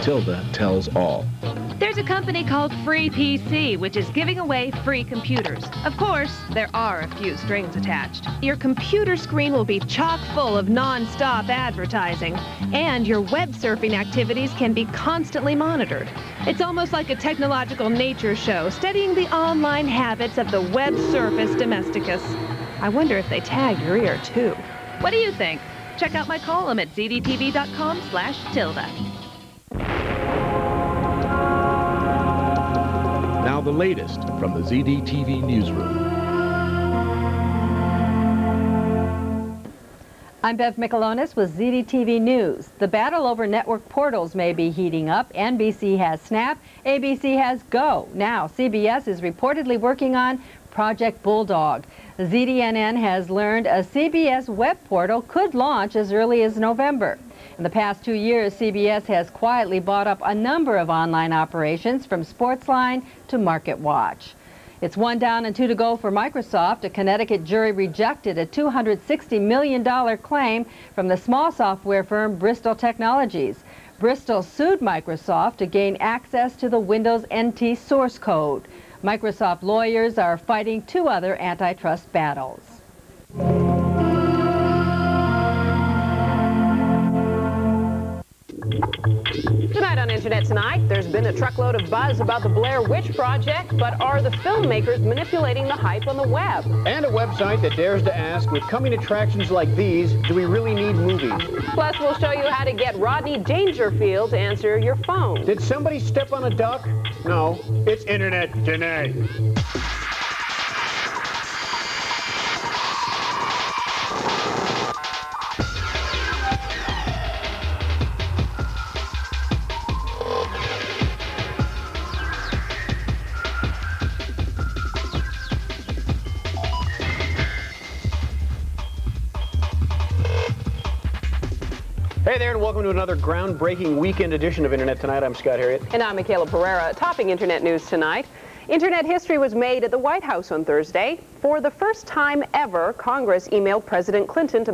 Tilda tells all. There's a company called Free PC, which is giving away free computers. Of course, there are a few strings attached. Your computer screen will be chock full of non-stop advertising, and your web surfing activities can be constantly monitored. It's almost like a technological nature show, studying the online habits of the web surface domesticus. I wonder if they tag your ear, too. What do you think? Check out my column at zdtv.com/Tilda. Now the latest from the ZDTV newsroom. I'm Bev Michalonis with ZDTV News. The battle over network portals may be heating up. NBC has Snap, ABC has Go. Now, CBS is reportedly working on Project Bulldog. ZDNN has learned a CBS web portal could launch as early as November. In the past 2 years, CBS has quietly bought up a number of online operations from Sportsline to MarketWatch. It's 1 down and 2 to go for Microsoft. A Connecticut jury rejected a $260 million claim from the small software firm Bristol Technologies. Bristol sued Microsoft to gain access to the Windows NT source code. Microsoft lawyers are fighting 2 other antitrust battles. Tonight on Internet Tonight, there's been a truckload of buzz about the Blair Witch Project, but are the filmmakers manipulating the hype on the web? And a website that dares to ask, with coming attractions like these, do we really need movies? Plus, we'll show you how to get Rodney Dangerfield to answer your phone. Did somebody step on a duck? No, it's Internet Tonight. Hey there, and welcome to another groundbreaking weekend edition of Internet Tonight. I'm Scott Harriet. And I'm Michaela Pereira. Topping Internet news tonight, Internet history was made at the White House on Thursday. For the first time ever, Congress emailed President Clinton a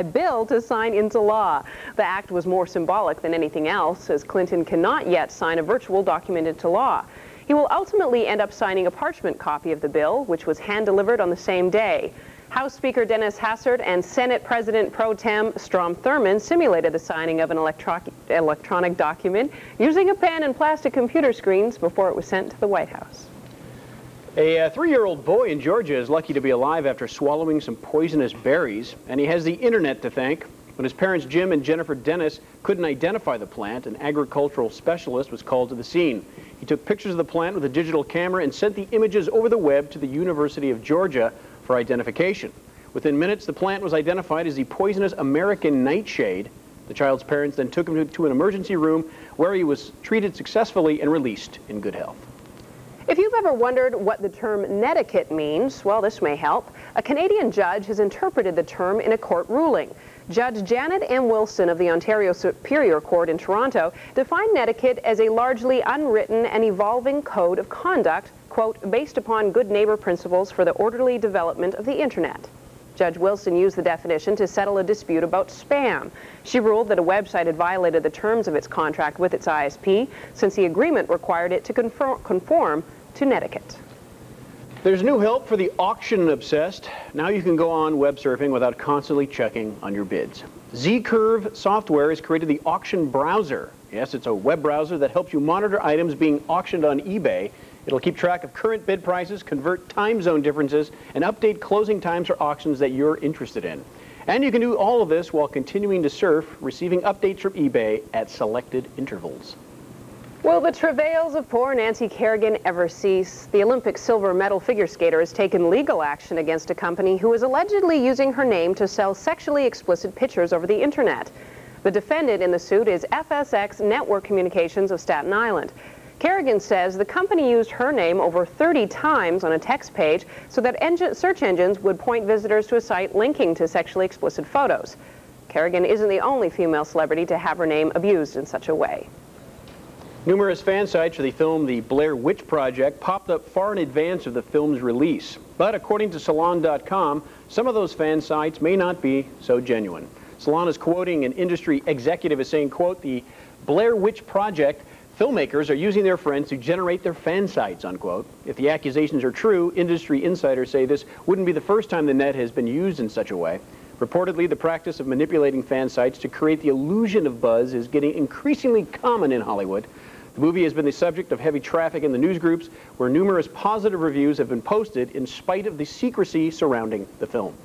bill to sign into law. The act was more symbolic than anything else, as Clinton cannot yet sign a virtual document into law. He will ultimately end up signing a parchment copy of the bill, which was hand-delivered on the same day. House Speaker Dennis Hassert and Senate President Pro Tem Strom Thurmond simulated the signing of an electronic document using a pen and plastic computer screens before it was sent to the White House. A 3-year-old boy in Georgia is lucky to be alive after swallowing some poisonous berries, and he has the internet to thank. When his parents Jim and Jennifer Dennis couldn't identify the plant, an agricultural specialist was called to the scene. He took pictures of the plant with a digital camera and sent the images over the web to the University of Georgia for identification. Within minutes, the plant was identified as the poisonous American nightshade. The child's parents then took him to an emergency room where he was treated successfully and released in good health. If you've ever wondered what the term netiquette means, well, this may help. A Canadian judge has interpreted the term in a court ruling. Judge Janet M. Wilson of the Ontario Superior Court in Toronto defined netiquette as a largely unwritten and evolving code of conduct, quote, based upon good neighbor principles for the orderly development of the Internet. Judge Wilson used the definition to settle a dispute about spam. She ruled that a website had violated the terms of its contract with its ISP, since the agreement required it to conform to netiquette. There's new help for the auction-obsessed. Now you can go on web surfing without constantly checking on your bids. Z-Curve software has created the auction browser. Yes, it's a web browser that helps you monitor items being auctioned on eBay. It'll keep track of current bid prices, convert time zone differences, and update closing times for auctions that you're interested in. And you can do all of this while continuing to surf, receiving updates from eBay at selected intervals. Will the travails of poor Nancy Kerrigan ever cease? The Olympic silver medal figure skater has taken legal action against a company who is allegedly using her name to sell sexually explicit pictures over the Internet. The defendant in the suit is FSX Network Communications of Staten Island. Kerrigan says the company used her name over 30 times on a text page so that search engines would point visitors to a site linking to sexually explicit photos. Kerrigan isn't the only female celebrity to have her name abused in such a way. Numerous fan sites for the film The Blair Witch Project popped up far in advance of the film's release. But according to Salon.com, some of those fan sites may not be so genuine. Salon is quoting an industry executive as saying, quote, the Blair Witch Project, filmmakers are using their friends to generate their fan sites, unquote. If the accusations are true, industry insiders say this wouldn't be the first time the net has been used in such a way. Reportedly, the practice of manipulating fan sites to create the illusion of buzz is getting increasingly common in Hollywood. The movie has been the subject of heavy traffic in the news groups, where numerous positive reviews have been posted in spite of the secrecy surrounding the film.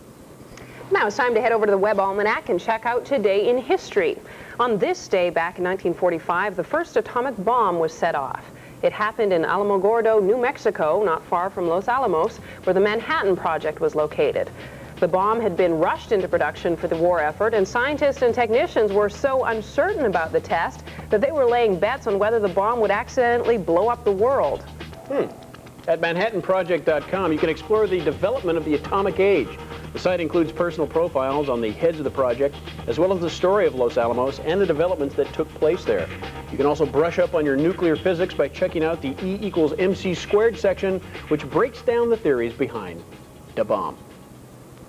Now it's time to head over to the Web Almanac and check out Today in History. On this day back in 1945, the first atomic bomb was set off. It happened in Alamogordo, New Mexico, not far from Los Alamos, where the Manhattan Project was located. The bomb had been rushed into production for the war effort, and scientists and technicians were so uncertain about the test that they were laying bets on whether the bomb would accidentally blow up the world. At ManhattanProject.com, you can explore the development of the atomic age. The site includes personal profiles on the heads of the project, as well as the story of Los Alamos and the developments that took place there. You can also brush up on your nuclear physics by checking out the E=mc² section, which breaks down the theories behind the bomb.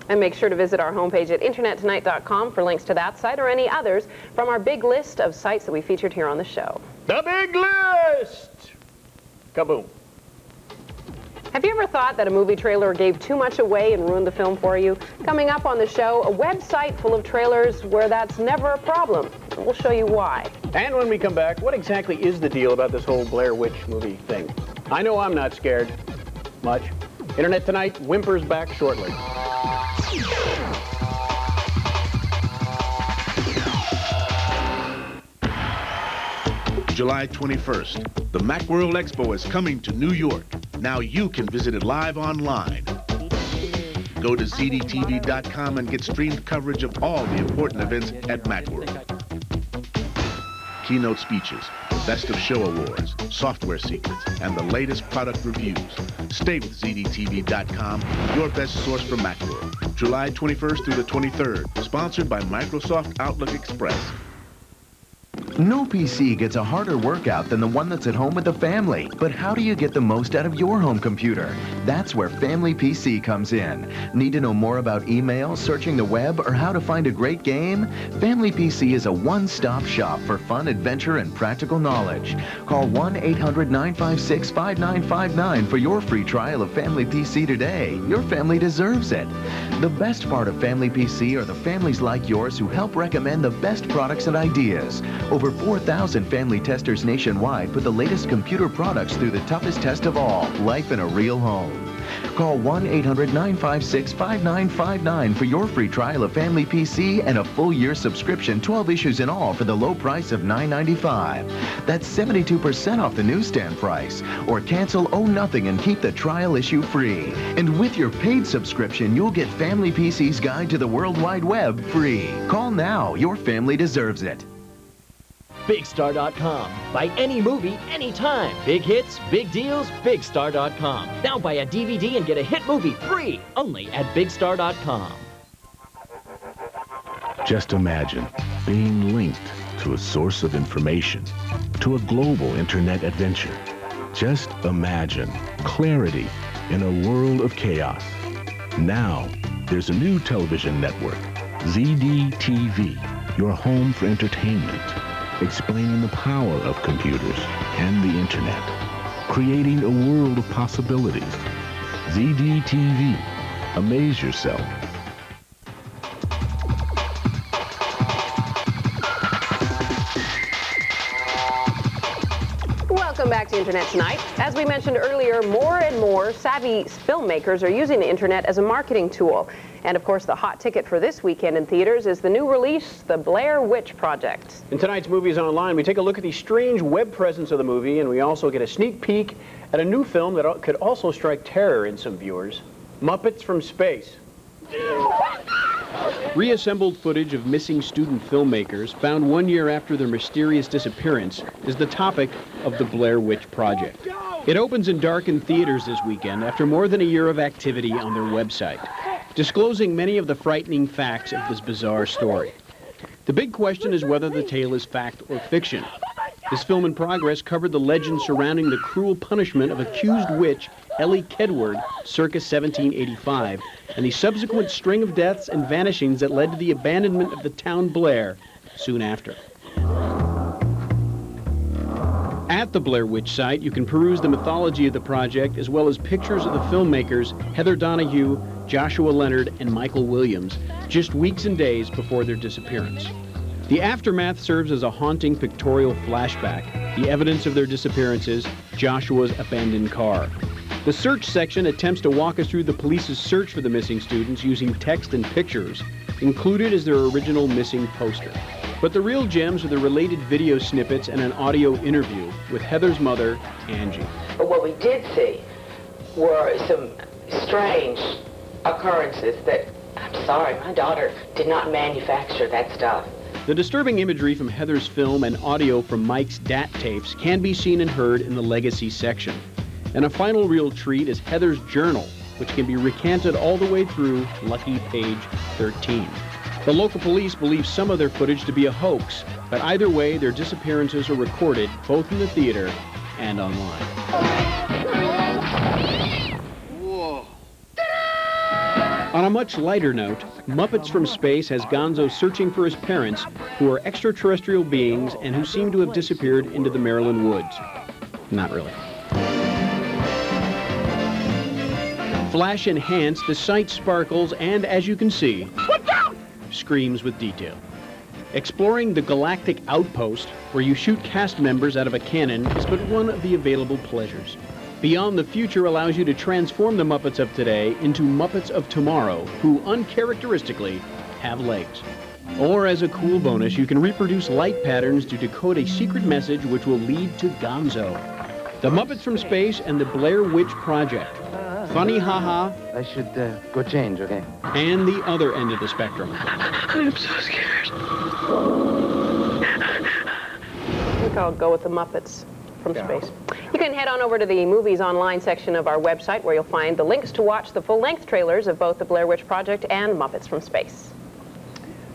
And make sure to visit our homepage at internettonight.com for links to that site or any others from our big list of sites that we featured here on the show. The big list! Kaboom. Have you ever thought that a movie trailer gave too much away and ruined the film for you? Coming up on the show, a website full of trailers where that's never a problem. We'll show you why. And when we come back, what exactly is the deal about this whole Blair Witch movie thing? I know I'm not scared much. Internet Tonight whimpers back shortly. July 21st, the Macworld Expo is coming to New York. Now you can visit it live online. Go to ZDTV.com and get streamed coverage of all the important events at Macworld. Keynote speeches, the Best of Show Awards, software secrets, and the latest product reviews. Stay with ZDTV.com, your best source for Macworld. July 21st through the 23rd, sponsored by Microsoft Outlook Express. No PC gets a harder workout than the one that's at home with the family. But how do you get the most out of your home computer? That's where Family PC comes in. Need to know more about email, searching the web, or how to find a great game? Family PC is a one-stop shop for fun, adventure, and practical knowledge. Call 1-800-956-5959 for your free trial of Family PC today. Your family deserves it. The best part of Family PC are the families like yours who help recommend the best products and ideas. Over 4,000 family testers nationwide put the latest computer products through the toughest test of all, life in a real home. Call 1-800-956-5959 for your free trial of Family PC and a full year subscription, 12 issues in all, for the low price of $9.95. That's 72% off the newsstand price. Or cancel owe nothing and keep the trial issue free. And with your paid subscription, you'll get Family PC's Guide to the World Wide Web free. Call now. Your family deserves it. BigStar.com. Buy any movie, anytime. Big hits, big deals, BigStar.com. Now buy a DVD and get a hit movie free, only at BigStar.com. Just imagine being linked to a source of information, to a global internet adventure. Just imagine clarity in a world of chaos. Now, there's a new television network, ZDTV, your home for entertainment. Explaining the power of computers and the internet, creating a world of possibilities. ZDTV. Amaze yourself. Welcome back to Internet Tonight. As we mentioned earlier, more and more savvy filmmakers are using the internet as a marketing tool. And of course, the hot ticket for this weekend in theaters is the new release, The Blair Witch Project. In tonight's Movies Online, we take a look at the strange web presence of the movie, and we also get a sneak peek at a new film that could also strike terror in some viewers, Muppets from Space. Reassembled footage of missing student filmmakers found 1 year after their mysterious disappearance is the topic of the Blair Witch Project. It opens in darkened theaters this weekend after more than a year of activity on their website, disclosing many of the frightening facts of this bizarre story. The big question is whether the tale is fact or fiction. This film in progress covered the legend surrounding the cruel punishment of accused witch Ellie Kedward circa 1785 and the subsequent string of deaths and vanishings that led to the abandonment of the town Blair soon after. At the Blair Witch site, you can peruse the mythology of the project as well as pictures of the filmmakers Heather Donahue, Joshua Leonard, and Michael Williams, just weeks and days before their disappearance. The aftermath serves as a haunting pictorial flashback, the evidence of their disappearances, Joshua's abandoned car. The search section attempts to walk us through the police's search for the missing students using text and pictures. Included is their original missing poster. But the real gems are the related video snippets and an audio interview with Heather's mother, Angie. But what we did see were some strange occurrences that, I'm sorry, my daughter did not manufacture that stuff. The disturbing imagery from Heather's film and audio from Mike's DAT tapes can be seen and heard in the Legacy section. And a final real treat is Heather's journal, which can be recanted all the way through lucky page 13. The local police believe some of their footage to be a hoax, but either way, their disappearances are recorded both in the theater and online. Whoa. On a much lighter note, Muppets from Space has Gonzo searching for his parents, who are extraterrestrial beings and who seem to have disappeared into the Maryland woods. Not really. Flash enhanced, the site sparkles and, as you can see, screams with detail. Exploring the Galactic Outpost, where you shoot cast members out of a cannon, is but one of the available pleasures. Beyond the Future allows you to transform the Muppets of today into Muppets of tomorrow, who uncharacteristically have legs. Or as a cool bonus, you can reproduce light patterns to decode a secret message which will lead to Gonzo. The Muppets from Space and the Blair Witch Project. Funny haha. I should go change, okay? And the other end of the spectrum. I'm so scared. I think I'll go with the Muppets from Space. You can head on over to the Movies Online section of our website, where you'll find the links to watch the full-length trailers of both the Blair Witch Project and Muppets from Space.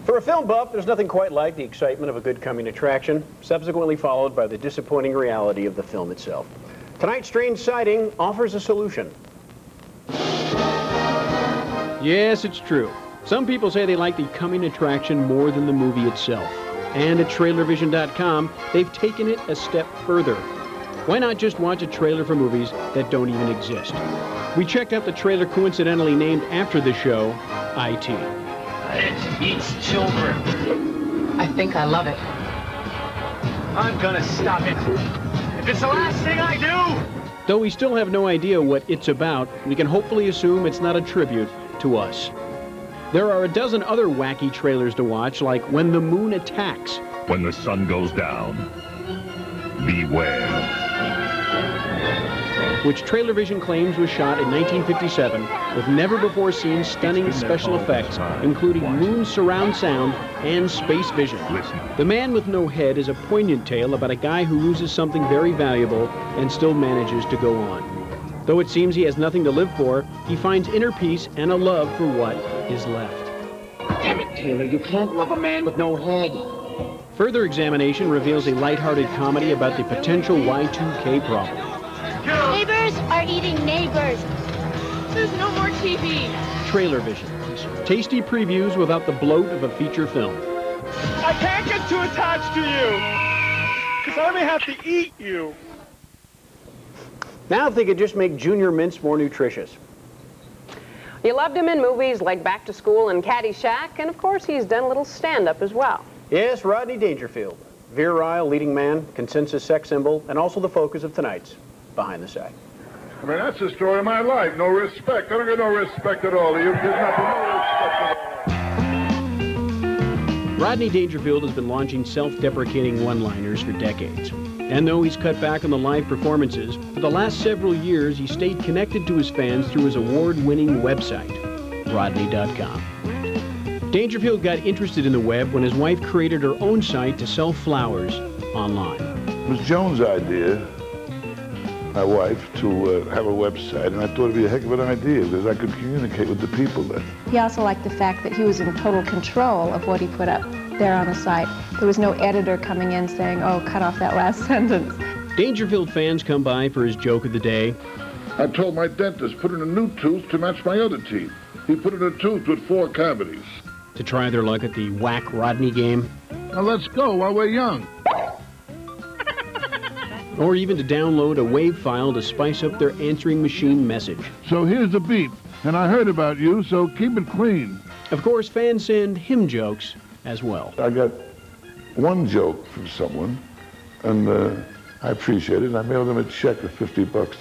For a film buff, there's nothing quite like the excitement of a good coming attraction, subsequently followed by the disappointing reality of the film itself. Tonight's strange sighting offers a solution. Yes, it's true. Some people say they like the coming attraction more than the movie itself. And at trailervision.com, they've taken it a step further. Why not just watch a trailer for movies that don't even exist? We checked out the trailer coincidentally named after the show, IT. It eats children. I think I love it. I'm gonna stop it. If it's the last thing I do! Though we still have no idea what it's about, we can hopefully assume it's not a tribute to us. There are a dozen other wacky trailers to watch, like When the Moon Attacks. When the sun goes down, beware. Which Trailervision claims was shot in 1957 with never-before-seen stunning special effects, including moon surround sound and space vision. The Man with No Head is a poignant tale about a guy who loses something very valuable and still manages to go on. Though it seems he has nothing to live for, he finds inner peace and a love for what is left. Damn it, Taylor, you can't love a man with no head. Further examination reveals a lighthearted comedy about the potential Y2K problem. Neighbors are eating neighbors. There's no more TV. Trailervision. Tasty previews without the bloat of a feature film. I can't get too attached to you, because I may have to eat you. Now if they could just make Junior Mints more nutritious. You loved him in movies like Back to School and Caddyshack, and of course he's done a little stand-up as well. Yes, Rodney Dangerfield. Virile, leading man, consensus sex symbol, and also the focus of tonight's Behind the Sack. I mean, that's the story of my life. No respect. I don't get no respect at all. You get nothing, no respect at all. Rodney Dangerfield has been launching self-deprecating one-liners for decades. And though he's cut back on the live performances, for the last several years he stayed connected to his fans through his award-winning website, Rodney.com. Dangerfield got interested in the web when his wife created her own site to sell flowers online. It was Joan's idea, my wife, to have a website, and I thought it'd be a heck of an idea because I could communicate with the people then. He also liked the fact that he was in total control of what he put up there on the site. There was no editor coming in saying, oh, cut off that last sentence. Dangerfield fans come by for his joke of the day. I told my dentist, put in a new tooth to match my other teeth. He put in a tooth with 4 cavities. To try their luck at the Whack Rodney game. Now let's go while we're young. or even to download a WAV file to spice up their answering machine message. So here's the beep, and I heard about you, so keep it clean. Of course, fans send him jokes as well. I got one joke from someone, and I appreciate it. I mailed him a check of $50.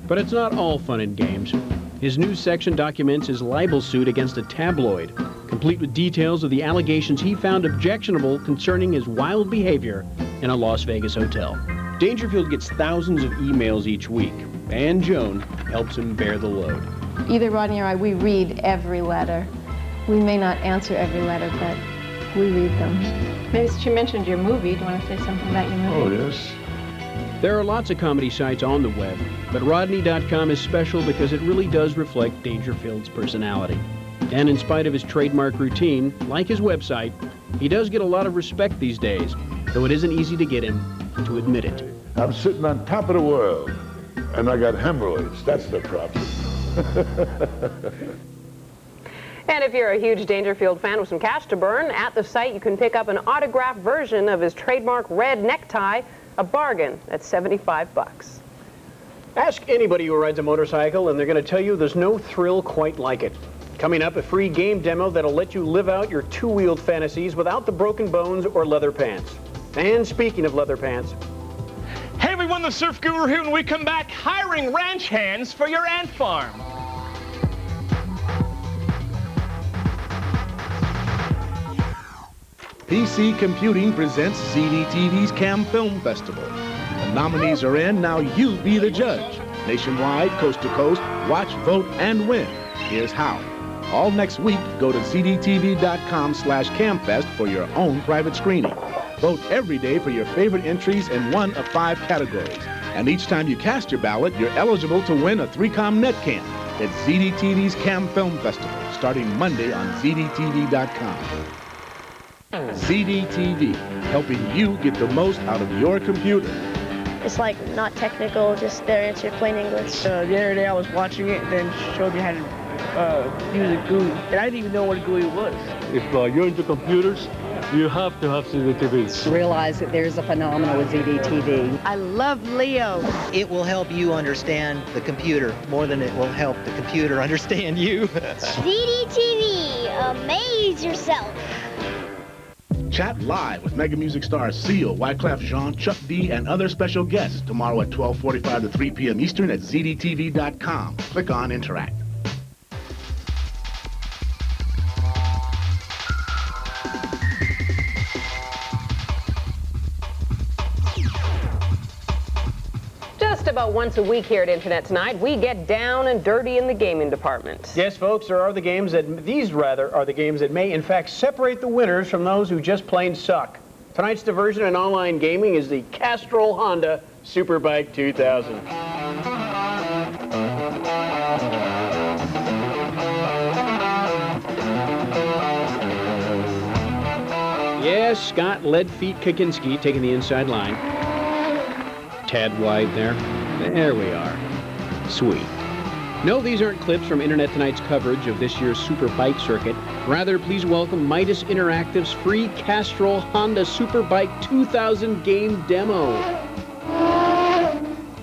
But it's not all fun and games. His news section documents his libel suit against a tabloid, complete with details of the allegations he found objectionable concerning his wild behavior in a Las Vegas hotel. Dangerfield gets thousands of emails each week, and Joan helps him bear the load. Either Rodney or I, we read every letter. We may not answer every letter, but we read them. Maybe since you mentioned your movie, do you want to say something about your movie? Oh, yes. There are lots of comedy sites on the web, but Rodney.com is special because it really does reflect Dangerfield's personality. And in spite of his trademark routine, like his website, he does get a lot of respect these days, though it isn't easy to get him to admit it. I'm sitting on top of the world, and I got hemorrhoids. That's the problem. And if you're a huge Dangerfield fan with some cash to burn, at the site you can pick up an autographed version of his trademark red necktie, a bargain at $75. Ask anybody who rides a motorcycle and they're going to tell you there's no thrill quite like it. Coming up, a free game demo that'll let you live out your two-wheeled fantasies without the broken bones or leather pants. And speaking of leather pants... Hey everyone, the Surf Guru here, and we come back hiring ranch hands for your ant farm. PC Computing presents ZDTV's Cam Film Festival. The nominees are in, now you be the judge. Nationwide, coast to coast, watch, vote, and win. Here's how. All next week, go to ZDTV.com/CamFest for your own private screening. Vote every day for your favorite entries in one of 5 categories. And each time you cast your ballot, you're eligible to win a 3Com Netcam. It's ZDTV's Cam Film Festival, starting Monday on ZDTV.com. ZDTV, helping you get the most out of your computer. It's like not technical, just their answer plain English. The other day I was watching it, then showed me how to use a GUI, and I didn't even know what a GUI was. If you're into computers, you have to have ZDTV. Realize that there's a phenomenon with ZDTV. I love Leo. It will help you understand the computer more than it will help the computer understand you. ZDTV, amaze yourself. Chat live with Mega Music stars Seal, Wyclef Jean, Chuck D, and other special guests tomorrow at 12:45 to 3 p.m. Eastern at ZDTV.com. Click on Interact. Just about once a week here at Internet Tonight, we get down and dirty in the gaming department. Yes, folks, there are the games that, these rather, are the games that may in fact separate the winners from those who just plain suck. Tonight's diversion in online gaming is the Castrol Honda Superbike 2000. Yes, Scott Lead Feet Kaczynski taking the inside line. Tad wide there. There we are. Sweet. No, these aren't clips from Internet Tonight's coverage of this year's Superbike circuit. Rather, please welcome Midas Interactive's free Castrol Honda Superbike 2000 game demo.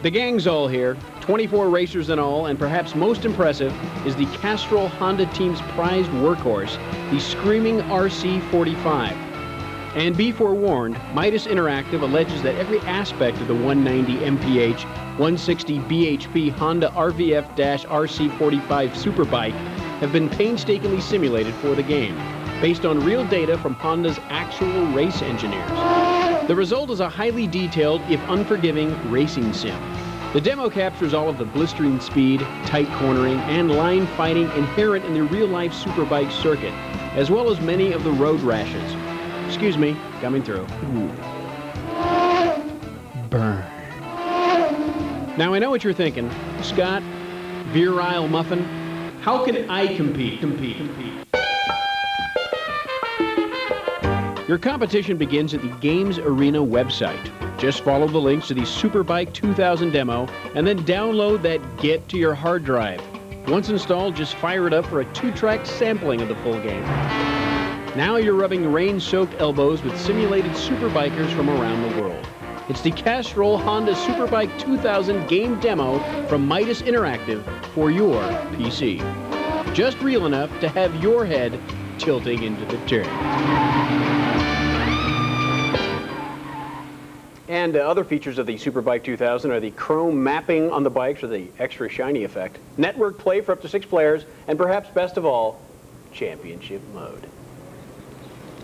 The gang's all here, 24 racers in all, and perhaps most impressive is the Castrol Honda team's prized workhorse, the screaming RC45. And be forewarned, Midas Interactive alleges that every aspect of the 190 mph, 160 bhp Honda RVF-RC45 Superbike have been painstakingly simulated for the game, based on real data from Honda's actual race engineers. The result is a highly detailed, if unforgiving, racing sim. The demo captures all of the blistering speed, tight cornering, and line fighting inherent in the real-life Superbike circuit, as well as many of the road rashes. Excuse me, coming through. Ooh. Burn. Now I know what you're thinking. Scott, virile muffin, how can I compete? Your competition begins at the Games Arena website. Just follow the links to the Superbike 2000 demo and then download that get to your hard drive. Once installed, just fire it up for a 2-track sampling of the full game. Now you're rubbing rain-soaked elbows with simulated superbikers from around the world. It's the Castrol Honda Superbike 2000 game demo from Midas Interactive for your PC. Just real enough to have your head tilting into the turn. And other features of the Superbike 2000 are the chrome mapping on the bikes for the extra shiny effect, network play for up to 6 players, and perhaps best of all, championship mode.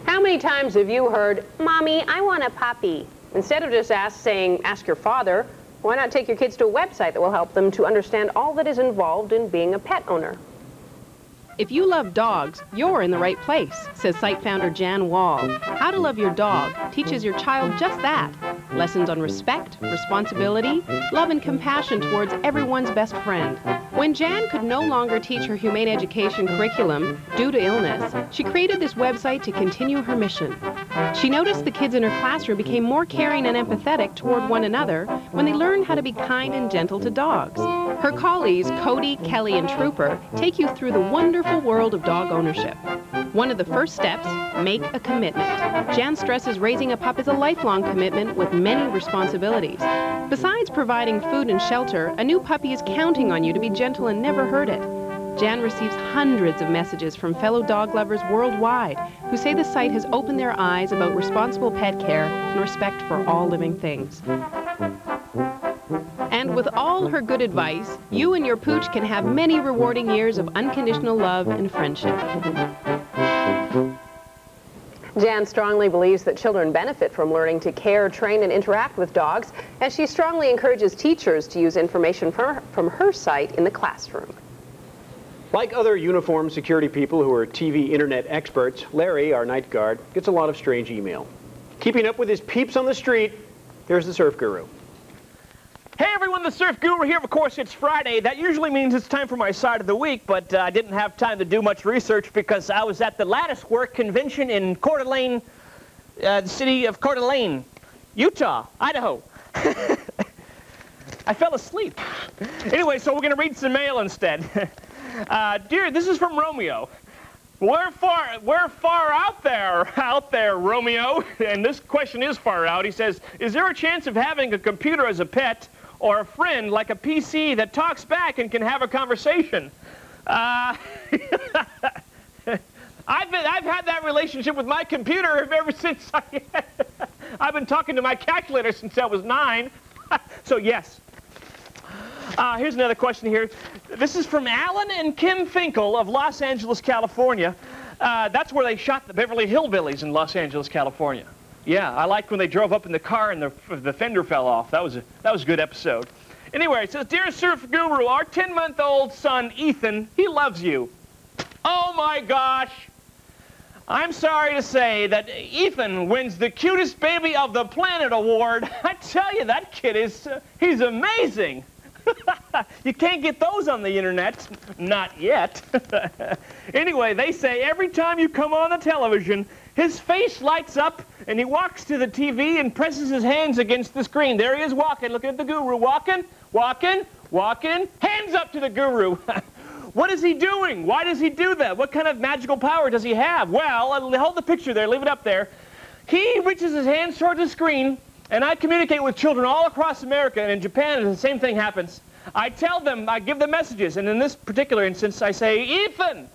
How many times have you heard, "Mommy, I want a puppy"? Instead of just saying, "Ask your father," why not take your kids to a website that will help them to understand all that is involved in being a pet owner? If you love dogs, you're in the right place, says site founder Jan Wall. How to Love Your Dog teaches your child just that. Lessons on respect, responsibility, love and compassion towards everyone's best friend. When Jan could no longer teach her humane education curriculum due to illness, she created this website to continue her mission. She noticed the kids in her classroom became more caring and empathetic toward one another when they learned how to be kind and gentle to dogs. Her colleagues, Cody, Kelly, and Trooper, take you through the wonderful world of dog ownership. One of the first steps, make a commitment. Jan stresses raising a pup is a lifelong commitment with many responsibilities. Besides providing food and shelter, a new puppy is counting on you to be gentle and never hurt it. Jan receives hundreds of messages from fellow dog lovers worldwide who say the site has opened their eyes about responsible pet care and respect for all living things. And with all her good advice, you and your pooch can have many rewarding years of unconditional love and friendship. Jan strongly believes that children benefit from learning to care, train, and interact with dogs, and she strongly encourages teachers to use information from her site in the classroom. Like other uniformed security people who are TV internet experts, Larry, our night guard, gets a lot of strange email. Keeping up with his peeps on the street, there's the surf guru. Hey everyone, the Surf Guru here. Of course, it's Friday. That usually means it's time for my side of the week, but I didn't have time to do much research because I was at the Latticework Convention in Coeur d'Alene, the city of Coeur d'Alene, Utah, Idaho. I fell asleep. Anyway, so we're going to read some mail instead. Dear, this is from Romeo. We're far out there, Romeo. And this question is far out. He says, is there a chance of having a computer as a pet or a friend like a PC that talks back and can have a conversation? I've had that relationship with my computer ever since I've been talking to my calculator since I was 9. So yes. Here's another question here. This is from Alan and Kim Finkel of Los Angeles, California. That's where they shot the Beverly Hillbillies in Los Angeles, California. Yeah, I liked when they drove up in the car and the fender fell off. That was a good episode. Anyway, it says, Dear Surf Guru, our 10-month-old son, Ethan, he loves you. Oh my gosh. I'm sorry to say that Ethan wins the Cutest Baby of the Planet award. I tell you, that kid he's amazing. You can't get those on the internet. Not yet. Anyway, they say every time you come on the television, his face lights up and he walks to the TV and presses his hands against the screen. There he is walking. Look at the guru. Walking, walking, walking. Hands up to the guru. What is he doing? Why does he do that? What kind of magical power does he have? Well, hold the picture there. Leave it up there. He reaches his hands towards the screen, and I communicate with children all across America, and in Japan, the same thing happens. I tell them, I give them messages, and in this particular instance, I say, Ethan,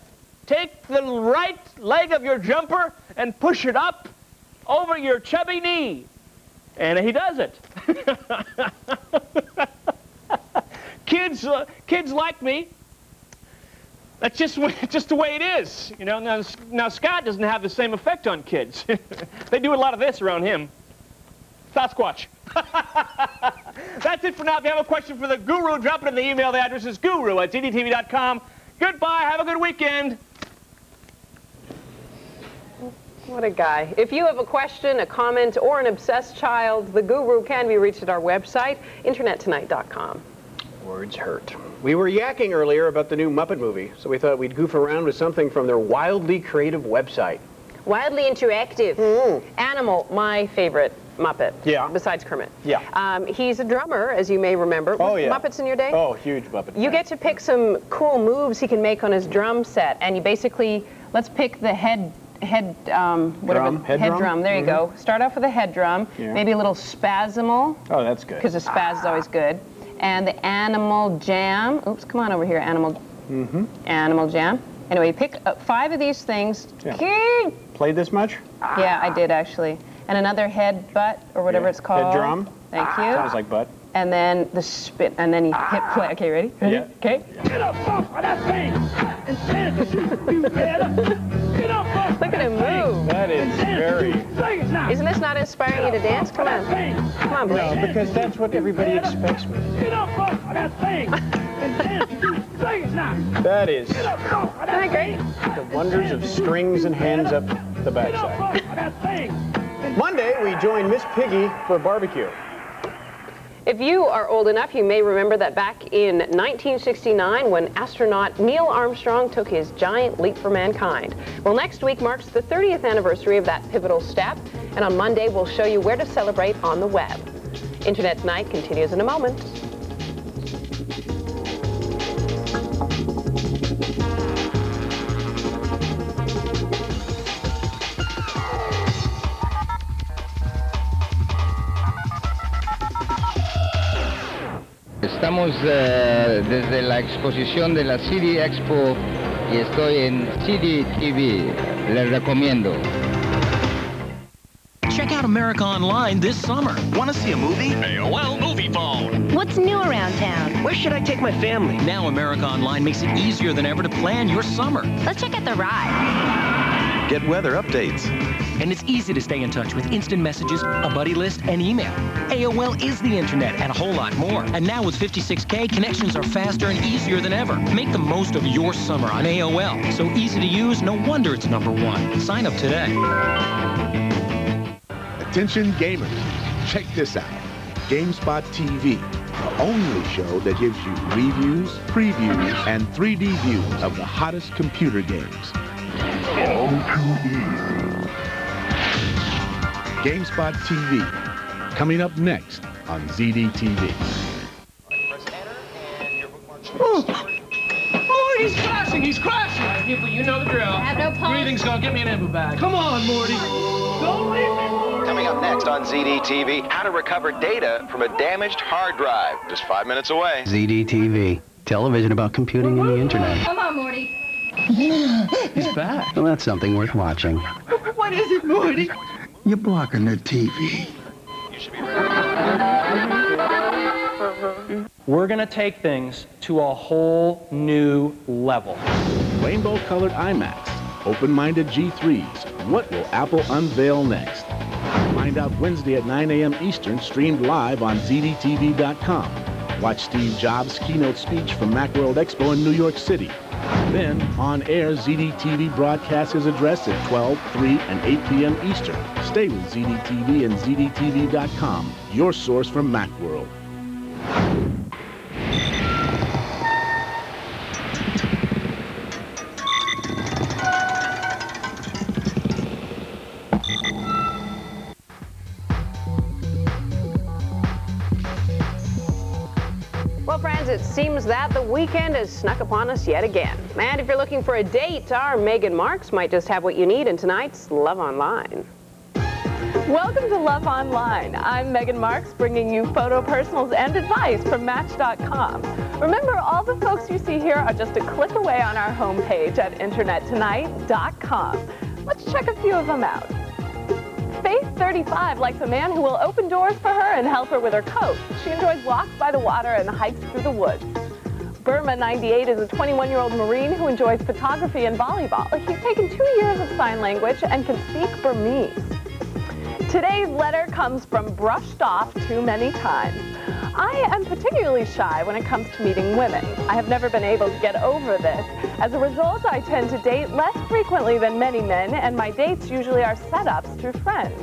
take the right leg of your jumper and push it up over your chubby knee. And he does it. Kids like me. That's just the way it is. You know, now Scott doesn't have the same effect on kids. They do a lot of this around him. Sasquatch. That's it for now. If you have a question for the guru, drop it in the email. The address is guru@zdtv.com. Goodbye. Have a good weekend. What a guy. If you have a question, a comment, or an obsessed child, the guru can be reached at our website, internettonight.com. Words hurt. We were yakking earlier about the new Muppet movie, so we thought we'd goof around with something from their wildly creative website. Wildly interactive. Animal, my favorite Muppet. Yeah. Besides Kermit. Yeah. He's a drummer, as you may remember. Oh, yeah. Muppets in your day? Oh, huge Muppet. You get to pick some cool moves he can make on his drum set, and you basically, let's pick the head head Head drum. There you go. Start off with a head drum. Yeah. Maybe a little spasmal. Oh, that's good. Because the spaz is always good. And the animal jam. Oops, come on over here, animal. Animal jam. Anyway, pick up 5 of these things. Yeah. Played this much? Yeah, I did actually. And another head butt or whatever it's called. Head drum. Thank you. Sounds like butt. And then the spin, and then you hit play. Okay, ready? Yeah. Okay. Get up off of that thing! And stand it, you better! Get up off of Look at him move. That is very... Isn't this not inspiring you to dance? Come on. Come on, Blair. No, because that's what everybody expects me to do. Get up off of that thing! And stand it, you sing it now! That is... Get up off of that great? The wonders of strings and hands up the backside. Monday, we join Miss Piggy for a barbecue. If you are old enough, you may remember that back in 1969 when astronaut Neil Armstrong took his giant leap for mankind. Well, next week marks the 30th anniversary of that pivotal step, and on Monday we'll show you where to celebrate on the web. Internet Tonight continues in a moment. Estamos desde la exposición de la CD Expo y estoy en ZDTV. Les recomiendo. Check out America Online this summer. Want to see a movie? AOL Movie Phone. What's new around town? Where should I take my family? Now America Online makes it easier than ever to plan your summer. Let's check out the ride. Get weather updates. And it's easy to stay in touch with instant messages, a buddy list, and email. AOL is the internet and a whole lot more. And now with 56K, connections are faster and easier than ever. Make the most of your summer on AOL. So easy to use, no wonder it's #1. Sign up today. Attention gamers, check this out. GameSpot TV, the only show that gives you reviews, previews, and 3D views of the hottest computer games. All too easy. GameSpot TV, coming up next on ZDTV. Oh, he's crashing! He's crashing! People, you know the drill. I have no pulse. Breathing's gonna get me an amber bag. Come on, Morty. Don't leave me, Morty. Coming up next on ZDTV, how to recover data from a damaged hard drive. Just 5 minutes away. ZDTV, television about computing and the internet. Come on, Morty. He's back. Well, that's something worth watching. What is it, Morty? You're blocking the TV. We're gonna take things to a whole new level. Rainbow-colored iMacs, open-minded G3s. What will Apple unveil next? Find out Wednesday at 9 a.m. Eastern, streamed live on ZDTV.com. Watch Steve Jobs' keynote speech from Macworld Expo in New York City. Then, on air, ZDTV broadcasts his address at 12, 3, and 8 p.m. Eastern. Stay with ZDTV and ZDTV.com, your source for Macworld. Well, friends, it seems that the weekend has snuck upon us yet again. And if you're looking for a date, our Megan Marks might just have what you need in tonight's Love Online. Welcome to Love Online. I'm Megan Marks, bringing you photo personals and advice from Match.com. Remember, all the folks you see here are just a click away on our homepage at internettonight.com. Let's check a few of them out. Faith, 35, likes a man who will open doors for her and help her with her coat. She enjoys walks by the water and hikes through the woods. Burma, 98, is a 21-year-old Marine who enjoys photography and volleyball. He's taken 2 years of sign language and can speak Burmese. Today's letter comes from brushed off too many times. I am particularly shy when it comes to meeting women. I have never been able to get over this. As a result, I tend to date less frequently than many men, and my dates usually are setups through friends.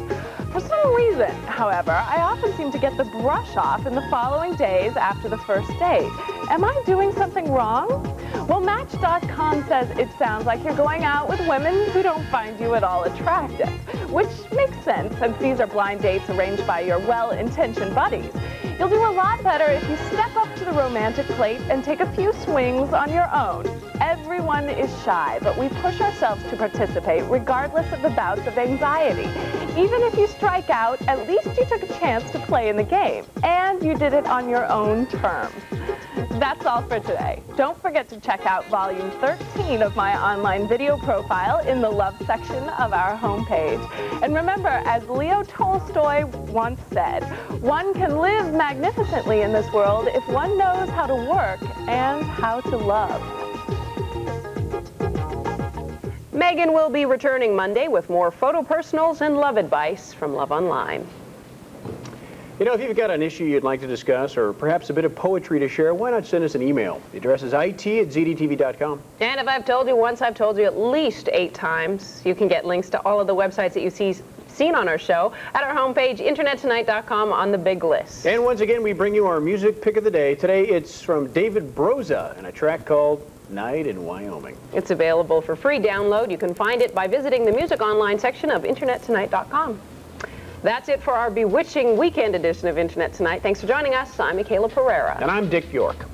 For some reason, however, I often seem to get the brush off in the following days after the first date. Am I doing something wrong? Well, Match.com says it sounds like you're going out with women who don't find you at all attractive, which makes sense since these are blind dates arranged by your well-intentioned buddies. You'll do a lot better if you step up to the romantic plate and take a few swings on your own. Everyone is shy, but we push ourselves to participate regardless of the bouts of anxiety. Even if you strike out, at least you took a chance to play in the game, and you did it on your own terms. That's all for today. Don't forget to check out volume 13 of my online video profile in the Love section of our homepage. And remember, as Leo Tolstoy once said, one can live magnificently in this world if one knows how to work and how to love. Megan will be returning Monday with more photo personals and love advice from Love Online. You know, if you've got an issue you'd like to discuss or perhaps a bit of poetry to share, why not send us an email? The address is it@zdtv.com. And if I've told you once, I've told you at least 8 times. You can get links to all of the websites that you've seen on our show at our homepage, internettonight.com, on the big list. And once again, we bring you our music pick of the day. Today, it's from David Broza and a track called Night in Wyoming. It's available for free download. You can find it by visiting the music online section of internettonight.com. That's it for our bewitching weekend edition of Internet Tonight. Thanks for joining us. I'm Michaela Pereira. And I'm Dick York.